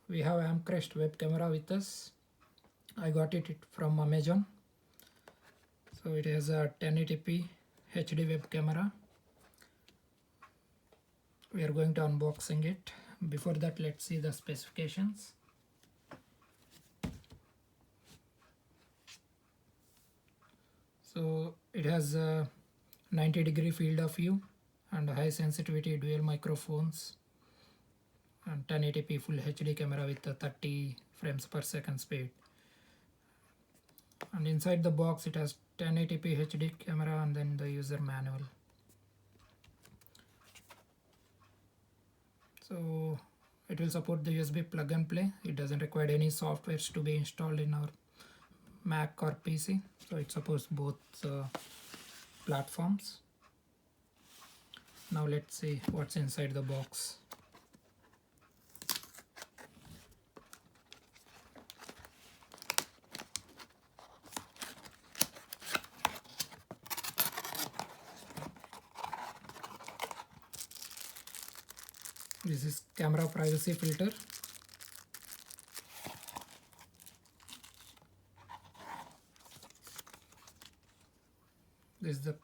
we have Amcrest web camera with us. I got it from Amazon. So it has a 1080p HD web camera. We are going to unboxing it. Before that, let's see the specifications. So it has a 90-degree field of view and high sensitivity dual microphones and 1080p full HD camera with a 30 frames per second speed. And inside the box it has 1080p HD camera and then the user manual. So it will support the USB plug and play. It doesn't require any softwares to be installed in our Mac or PC. So it supports both platforms. Now let's see what's inside the box. This is camera privacy filter. This is the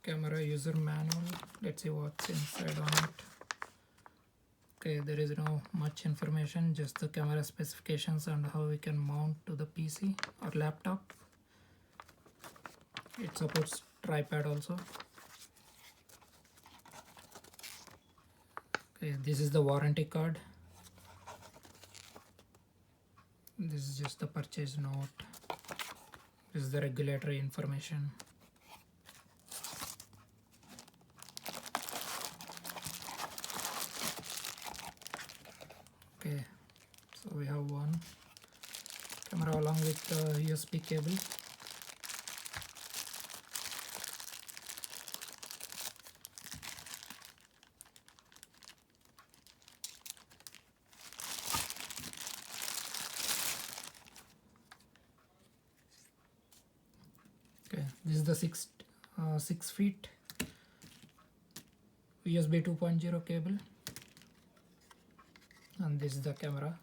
camera user manual. Let's see what's inside on it. Okay, there is no much information, just the camera specifications and how we can mount to the PC or laptop. It supports tripod also. Okay, this is the warranty card. This is just the purchase note. This is the regulatory information. Okay, so we have one camera along with the USB cable. Okay, this is the 6 feet USB 2.0 cable. And this is the camera.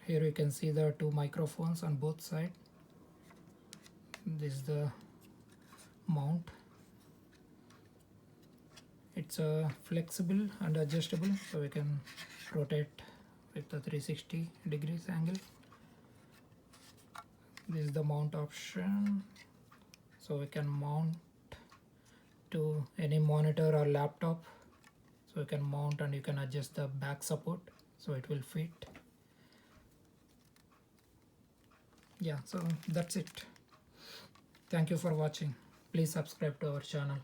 Here you can see the two microphones on both sides. This is the mount. It's flexible and adjustable, so we can rotate with the 360 degrees angle. This is the mount option, so we can mount to any monitor or laptop. So you can mount and you can adjust the back support so it will fit. Yeah, so that's it. Thank you for watching. Please subscribe to our channel.